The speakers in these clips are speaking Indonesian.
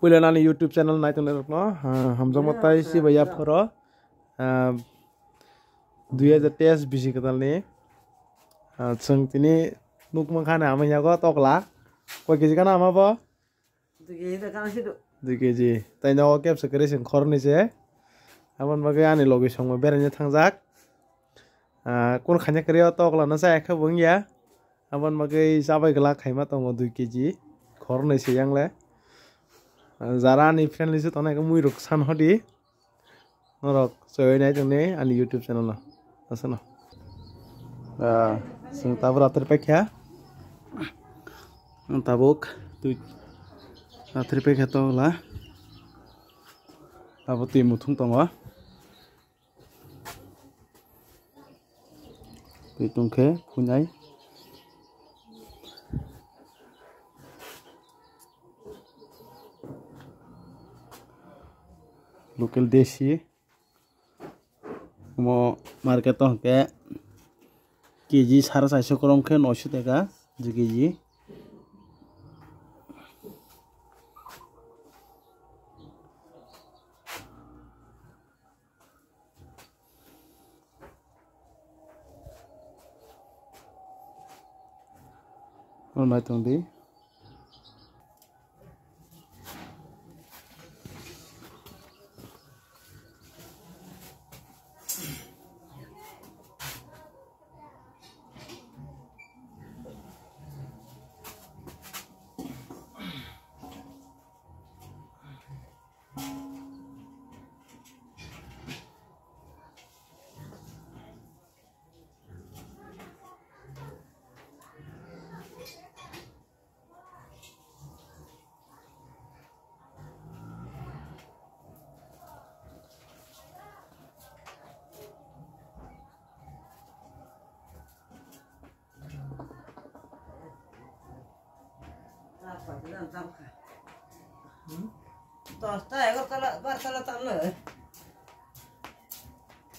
Pula nani YouTube channel naik tuh no, hamzah matai si bayar pura, 2023 bisi ketal nih, seng tini nuk makan ama ya kok tokla, kau kisi kan ama apa? 2 kg, tapi nyawa kep sekali seng kor nih sih, aman bagai ane logi song berenya tangjak, kun khanya kerja tokla nasa ekha bung ya, aman bagai sabai gelak khaima tongo 2 kg, kor nih sih yang le. Zara ni friend list to na mui ruk san hodi norok soy nai jeng ne ani YouTube channel na asana sing tabra terpekya tabuk tu terpekya to la tabuk ti mutung tongo pitungke punyai local desi mo market to ke kg 450 korom ke 900 টাকা 2 kg on mai tong di Tos tayo ko tala tala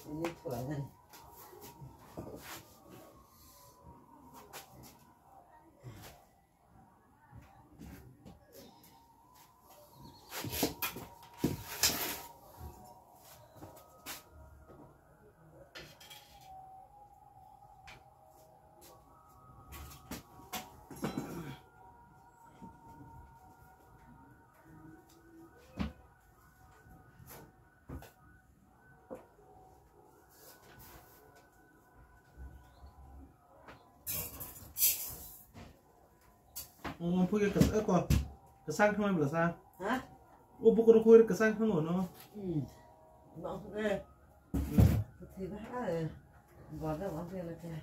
ini pulangan Phuke kesang kemana belasa? hah? Buku rokok kesang kemana no? Bang tiba baga baga lagi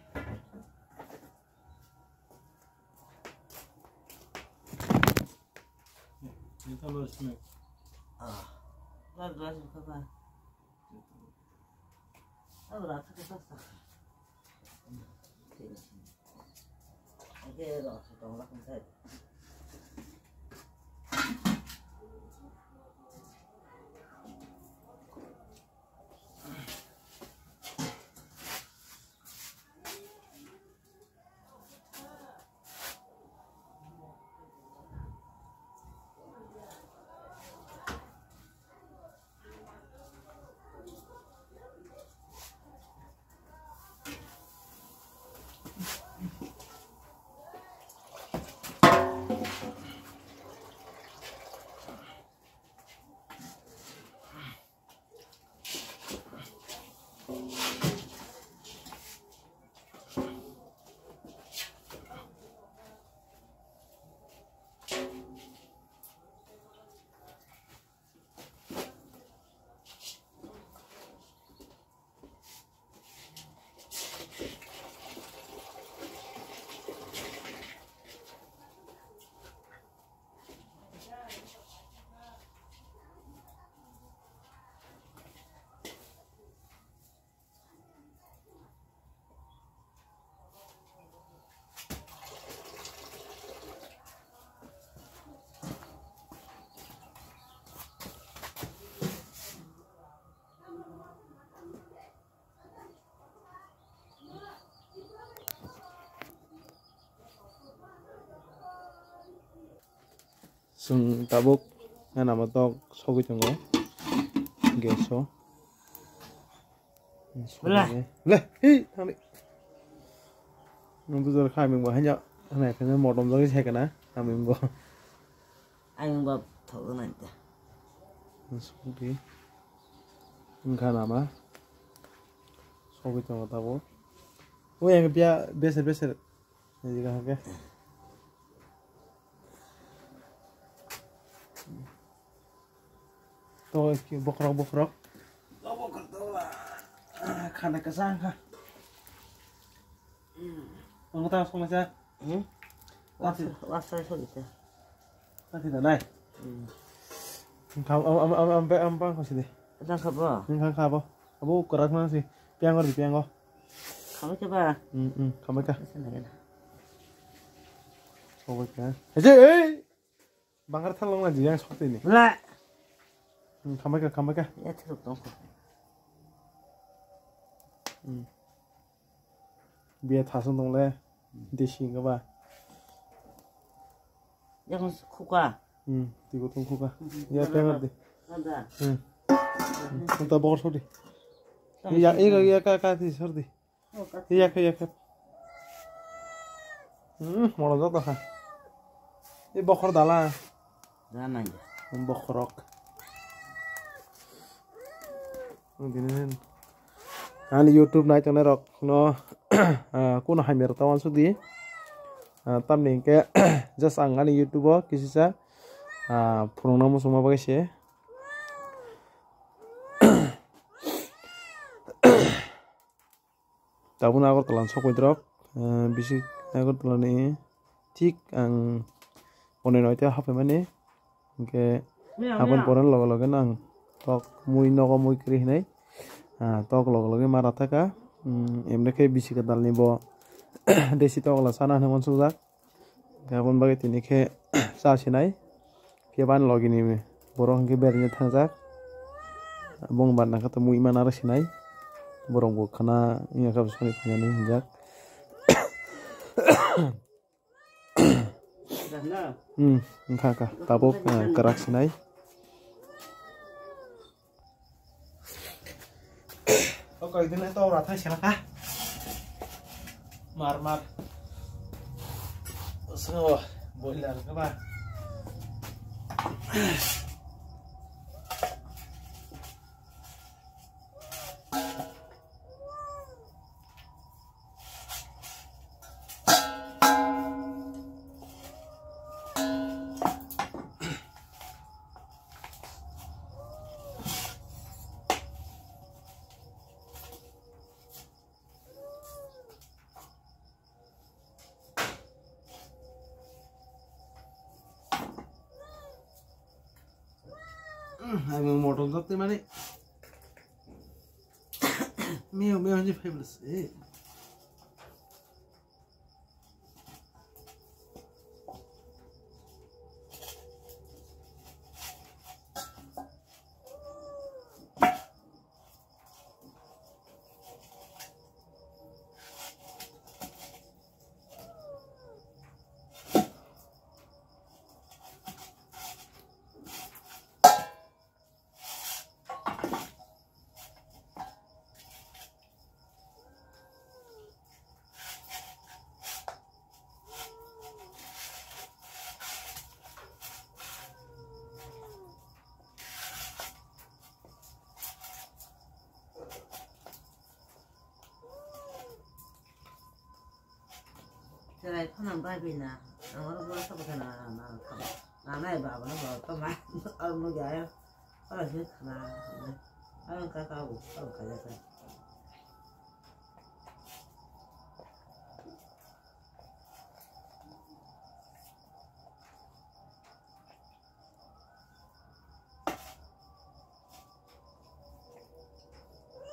Ini kalau snack. baga apa? Berapa kita sah? Oke, lah, sudah lah kan saya. Sung tabuk ngana matok sogi tongo geso Belah. leh hi thang đi nó bây giờ khai mình bảo hay nhở thằng này phải nên một đồng rồi cái cái này làm mình bảo Anh bảo thử này. xuống đi mình khai nào mà sogi tongo tabuk ôi anh bia beser beser này gì cả cái tôi bốc rok lo bốc tôi là khăn này cái sang ha ông ta không sao Lát sai thôi chứ. ta thì ở đây không ông bang không gì Đang khắp à? nhưng khang khabo abu kerak mana sih piang kor di piang kor Kamu coba. không mấy cả Sana kan. không mấy cả hey banggar thalong là gì yang sot ini Belah. không mấy cả Ya thử dong. bia thả xuống đồng lệ đi xin các bạn Yang kuka. thì có tung khúc à ya piang đi Ada. chúng ta bỏ sốt đi ya cái thì sốt đi ya cái mau lagi tuh kan ini bokor dala Zaman. bokorok ini ani YouTube này cho nên rok nó cô nó hay mer tawan số đi tam ning ke just ang ani YouTube kisi sa phurong namu semua bagai sih tabun agor telan sokoi drop bisi agor telan ini tik ang onen oite hape mane ke apun poran logo nang tok mui nogo mui kri nei tok logo mara thaka emne ke bisi ka dalni bo desi tok la sana namon sujak gabon bagai tini ke sa sinai ke ban logini me borong ke berne thangjak bong ban nakata mui manara sinai borong bo khana inga ka soni phani hinjak ka tabok kerak sinai oke ini itu rata siapa mar semua boleh lah các hai mươi một đồng tới mà đấy mèo như phải bớt đấy Cái này không làm bài vì là nó bữa sau cái là này bảo nó bảo tao máy ông nó gái có là chứ là ông cá cao ông cả gia đình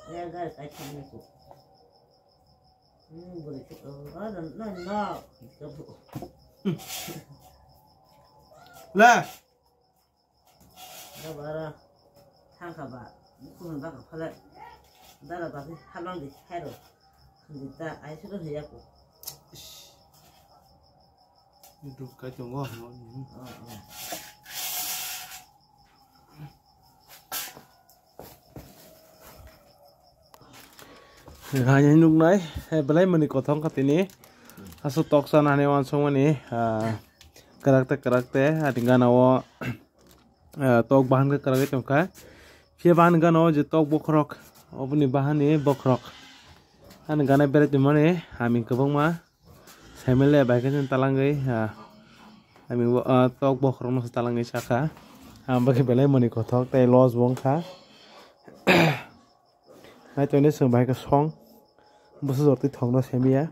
nghe cái chân này cũng boleh kita no là đó bara thang cả bạn cũng là các phải lại đó là cái halong đi hết rồi người ta ai sẽ có thời gian của YouTube cái chỗ ngon Hanya nuk nai, belai mani kotong katini, asu toksan ane wansong mani, karakter, atinggan awo tok bahan ke karakter congka, via bahan gan awo je tok bokrok, opuni bahan ni bokrok, ane gan beret dimane, amin kebong ma, semele bagian talangai, amin tok bokrok nus talangai saka, bagi belai mani kotok, tay los bongka. Nãy tôi nói sừng bài cái song, bữa sau tôi thong nó xem bia,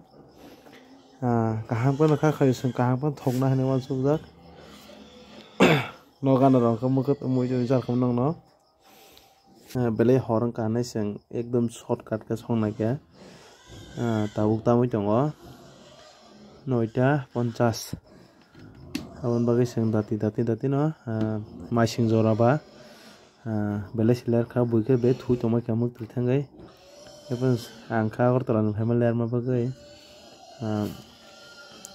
cả hàng bên nó khác khởi sừng cả hàng bên thong nó hay là sung rất, nó gan rồi không có cái mùi cho ra không nong nó, bên lấy họ đang cả này sừng, ekdom shortcut cái song này kìa, tàu mới chọn ó, nồi cha, ponchas, abang bagai sừng dati nó, mai sừng rồi ba. Belai siler ka buike be thu toma kamuk trithangai epan angka or tolan family ler ma bagai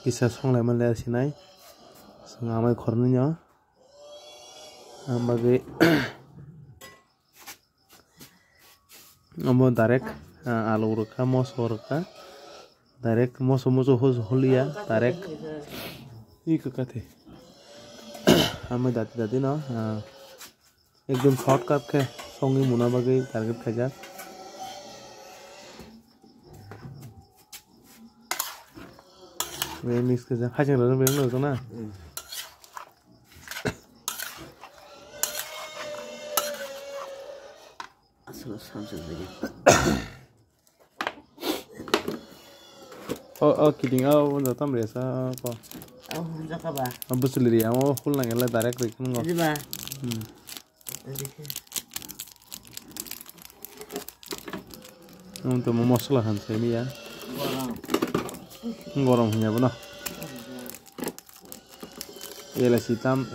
kisa song lemon ler sinai sangamai khorni nyo bagai amo direct alu raka moso raka direct moso holia direct ikakate amai dati no एकदम शॉर्टकट के सोंगी मुना बगे टारगेट खजा वे मिक्स के जा खाजन रन बेंग लो ना asal samsung lagi kidding oh udah tam resa apa oh jaka ba abus liri amo full nang la direct rekin ngo jadi ba untuk memasukkan semi ya gorong punya benar elas hitam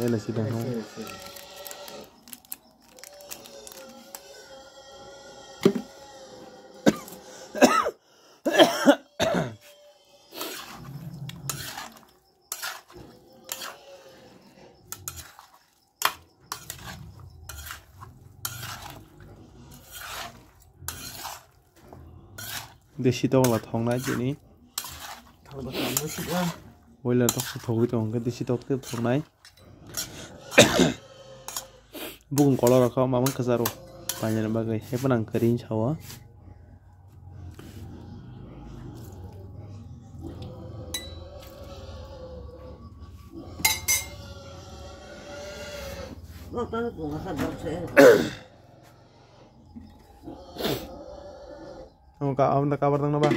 देशी तो वाला थोंग ना जिनी बोइलर तो थोगी तो उनके देशी तो के थोंग ना बुकुं कलर रखा मामन कजारो पानी बागै हे पनां करीन Chhaava Ang kabar nang ba?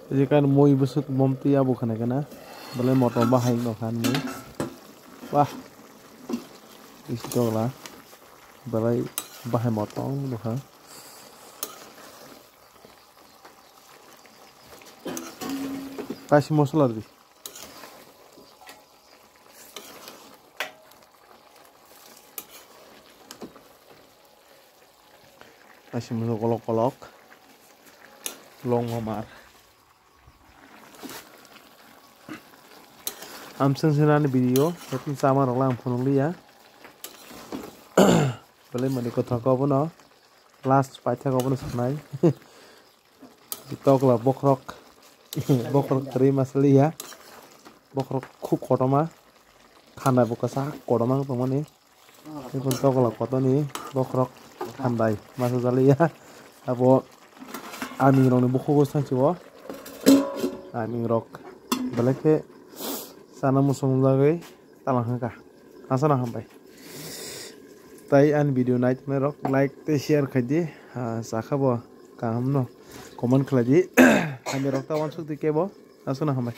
Jika mau ibu sut momti ya bukan ya kana, boleh motor bahaya no kan mu. Wah, itu lah, boleh bahaya motor bukan. Kasih masuk lagi. Masih masuk kolok-kolok long mamar amsen senani video tapi sama orang phone liya boleh mani kotha ko bono last paitha ko bono sanai tokla bokrok kari masali ya bokrok khub kotoma khana bokasa kotoma pamani pun tokla kotoni bokrok handai masuk kali ya apa ami rong buku gosang ciwo ami rok balik ke sana musuh lagi talang ka asana hampai tai an video night me rok like te share khaji sakha bo kam no comment khlaji ami rok ta wan suk dike bo asana hampai